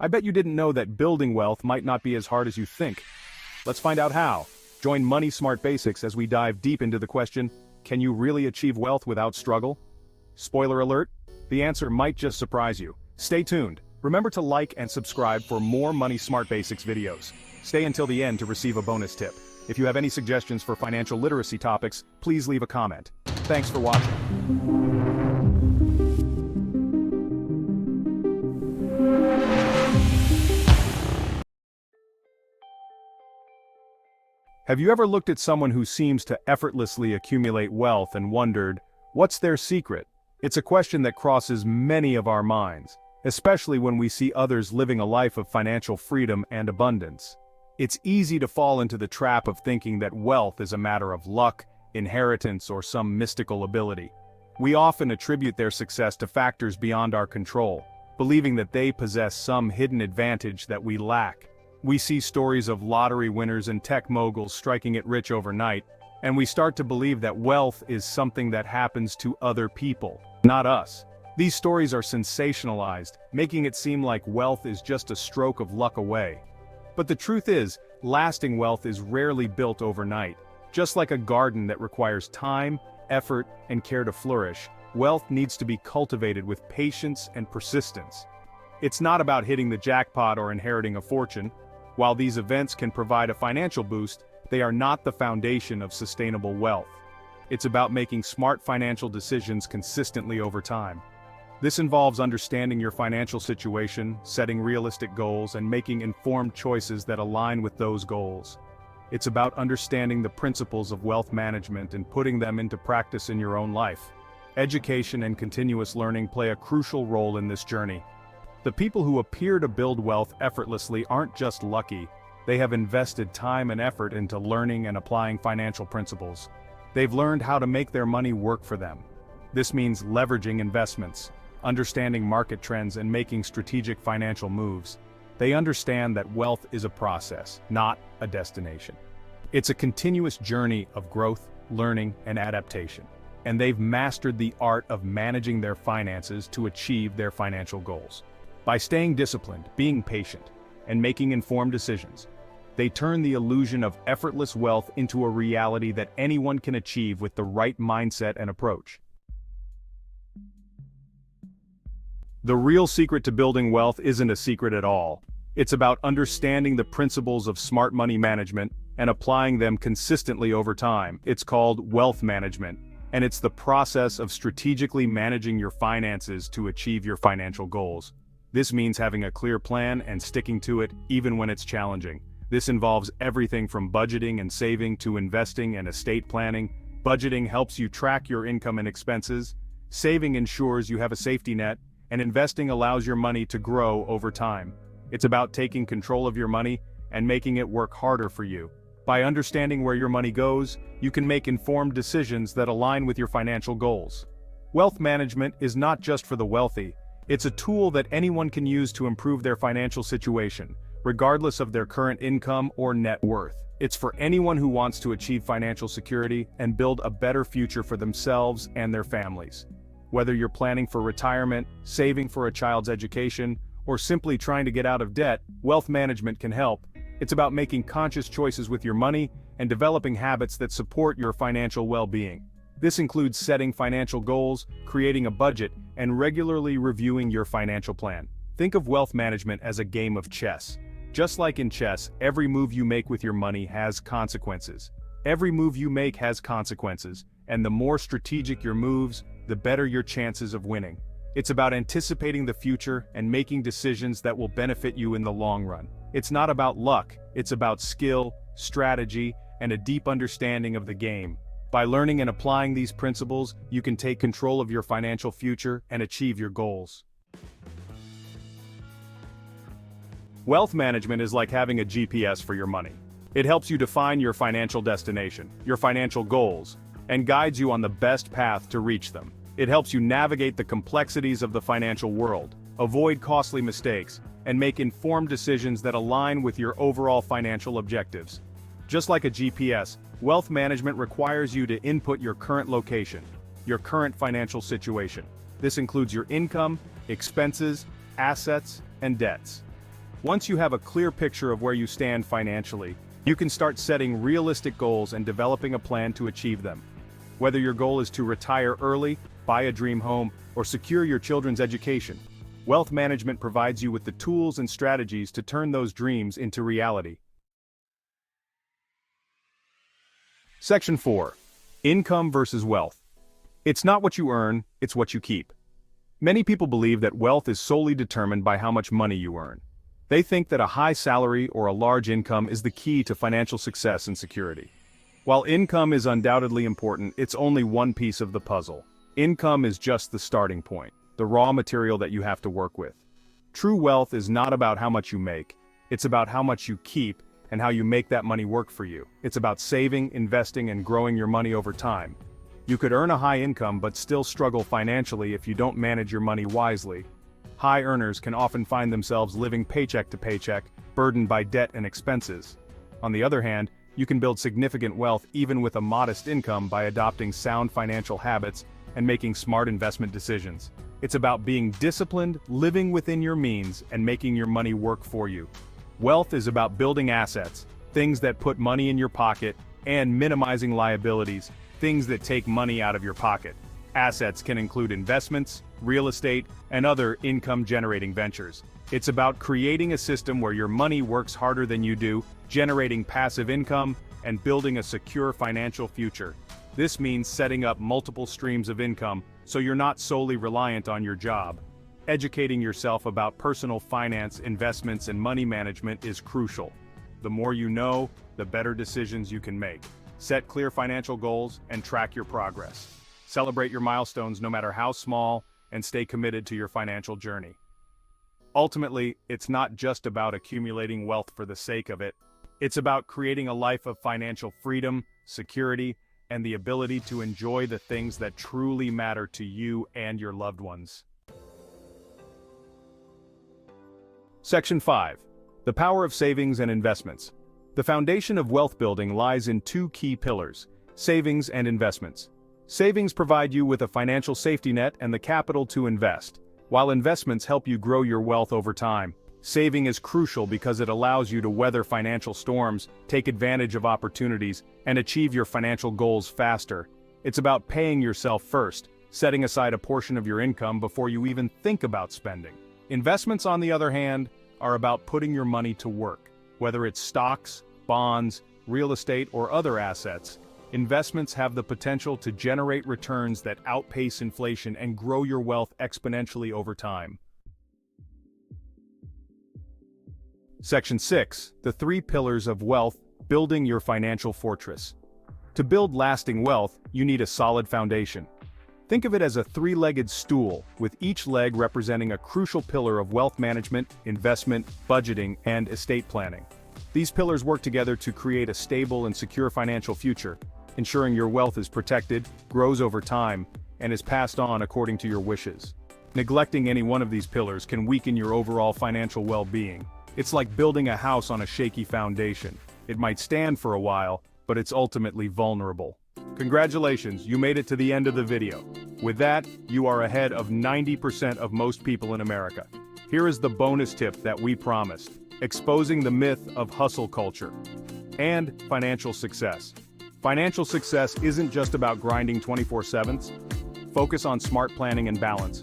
I bet you didn't know that building wealth might not be as hard as you think. Let's find out how. Join Money Smart Basics as we dive deep into the question, can you really achieve wealth without struggle? Spoiler alert, the answer might just surprise you. Stay tuned. Remember to like and subscribe for more Money Smart Basics videos. Stay until the end to receive a bonus tip. If you have any suggestions for financial literacy topics, please leave a comment. Thanks for watching. Have you ever looked at someone who seems to effortlessly accumulate wealth and wondered, what's their secret? It's a question that crosses many of our minds, especially when we see others living a life of financial freedom and abundance. It's easy to fall into the trap of thinking that wealth is a matter of luck, inheritance, or some mystical ability. We often attribute their success to factors beyond our control, believing that they possess some hidden advantage that we lack. We see stories of lottery winners and tech moguls striking it rich overnight, and we start to believe that wealth is something that happens to other people, not us. These stories are sensationalized, making it seem like wealth is just a stroke of luck away. But the truth is, lasting wealth is rarely built overnight. Just like a garden that requires time, effort, and care to flourish, wealth needs to be cultivated with patience and persistence. It's not about hitting the jackpot or inheriting a fortune. While these events can provide a financial boost, they are not the foundation of sustainable wealth. It's about making smart financial decisions consistently over time. This involves understanding your financial situation, setting realistic goals, and making informed choices that align with those goals. It's about understanding the principles of wealth management and putting them into practice in your own life. Education and continuous learning play a crucial role in this journey. The people who appear to build wealth effortlessly aren't just lucky, they have invested time and effort into learning and applying financial principles. They've learned how to make their money work for them. This means leveraging investments, understanding market trends, and making strategic financial moves. They understand that wealth is a process, not a destination. It's a continuous journey of growth, learning, and adaptation. And they've mastered the art of managing their finances to achieve their financial goals. By staying disciplined, being patient, and making informed decisions, they turn the illusion of effortless wealth into a reality that anyone can achieve with the right mindset and approach. The real secret to building wealth isn't a secret at all. It's about understanding the principles of smart money management and applying them consistently over time. It's called wealth management, and it's the process of strategically managing your finances to achieve your financial goals. This means having a clear plan and sticking to it even when it's challenging. This involves everything from budgeting and saving to investing and estate planning. Budgeting helps you track your income and expenses. Saving ensures you have a safety net, and investing allows your money to grow over time. It's about taking control of your money and making it work harder for you. By understanding where your money goes, you can make informed decisions that align with your financial goals. Wealth management is not just for the wealthy. It's a tool that anyone can use to improve their financial situation, regardless of their current income or net worth. It's for anyone who wants to achieve financial security and build a better future for themselves and their families. Whether you're planning for retirement, saving for a child's education, or simply trying to get out of debt, wealth management can help. It's about making conscious choices with your money and developing habits that support your financial well-being. This includes setting financial goals, creating a budget, and regularly reviewing your financial plan. Think of wealth management as a game of chess. Just like in chess, every move you make with your money has consequences. Every move you make has consequences, and the more strategic your moves, the better your chances of winning. It's about anticipating the future and making decisions that will benefit you in the long run. It's not about luck, it's about skill, strategy, and a deep understanding of the game. By learning and applying these principles, you can take control of your financial future and achieve your goals. Wealth management is like having a GPS for your money. It helps you define your financial destination, your financial goals, and guides you on the best path to reach them. It helps you navigate the complexities of the financial world, avoid costly mistakes, and make informed decisions that align with your overall financial objectives. Just like a GPS, wealth management requires you to input your current location, your current financial situation. This includes your income, expenses, assets, and debts. Once you have a clear picture of where you stand financially, you can start setting realistic goals and developing a plan to achieve them. Whether your goal is to retire early, buy a dream home, or secure your children's education, wealth management provides you with the tools and strategies to turn those dreams into reality. Section 4. Income versus wealth. It's not what you earn, it's what you keep. Many people believe that wealth is solely determined by how much money you earn. They think that a high salary or a large income is the key to financial success and security. While income is undoubtedly important, it's only one piece of the puzzle. Income is just the starting point, the raw material that you have to work with. True wealth is not about how much you make, it's about how much you keep and how you make that money work for you. It's about saving, investing, and growing your money over time. You could earn a high income but still struggle financially if you don't manage your money wisely. High earners can often find themselves living paycheck to paycheck, burdened by debt and expenses. On the other hand, you can build significant wealth even with a modest income by adopting sound financial habits and making smart investment decisions. It's about being disciplined, living within your means, and making your money work for you. Wealth is about building assets, things that put money in your pocket, and minimizing liabilities, things that take money out of your pocket. Assets can include investments, real estate, and other income-generating ventures. It's about creating a system where your money works harder than you do, generating passive income, and building a secure financial future. This means setting up multiple streams of income so you're not solely reliant on your job. Educating yourself about personal finance, investments, and money management is crucial. The more you know, the better decisions you can make. Set clear financial goals and track your progress. Celebrate your milestones no matter how small, and stay committed to your financial journey. Ultimately, it's not just about accumulating wealth for the sake of it. It's about creating a life of financial freedom, security, and the ability to enjoy the things that truly matter to you and your loved ones. Section 5. The power of savings and investments. The foundation of wealth building lies in two key pillars: savings and investments. Savings provide you with a financial safety net and the capital to invest, while investments help you grow your wealth over time. Saving is crucial because it allows you to weather financial storms, take advantage of opportunities, and achieve your financial goals faster. It's about paying yourself first, setting aside a portion of your income before you even think about spending. Investments, on the other hand, are about putting your money to work. Whether it's stocks, bonds, real estate, or other assets, investments have the potential to generate returns that outpace inflation and grow your wealth exponentially over time. Section 6. The three pillars of wealth, building your financial fortress. To build lasting wealth, you need a solid foundation. Think of it as a three-legged stool, with each leg representing a crucial pillar of wealth management, investment, budgeting, and estate planning. These pillars work together to create a stable and secure financial future, ensuring your wealth is protected, grows over time, and is passed on according to your wishes. Neglecting any one of these pillars can weaken your overall financial well-being. It's like building a house on a shaky foundation. It might stand for a while, but it's ultimately vulnerable. Congratulations, you made it to the end of the video. With that, you are ahead of 90% of most people in America. Here is the bonus tip that we promised: exposing the myth of hustle culture and financial success. Financial success isn't just about grinding 24/7. Focus on smart planning and balance.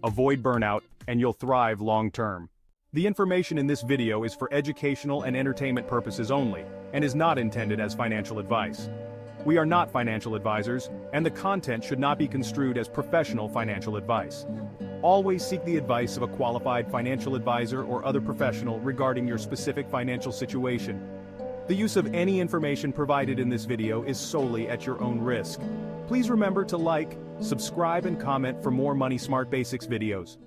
Avoid burnout, and you'll thrive long-term. The information in this video is for educational and entertainment purposes only, and is not intended as financial advice. We are not financial advisors, and the content should not be construed as professional financial advice. Always seek the advice of a qualified financial advisor or other professional regarding your specific financial situation. The use of any information provided in this video is solely at your own risk. Please remember to like, subscribe, and comment for more Money Smart Basics videos.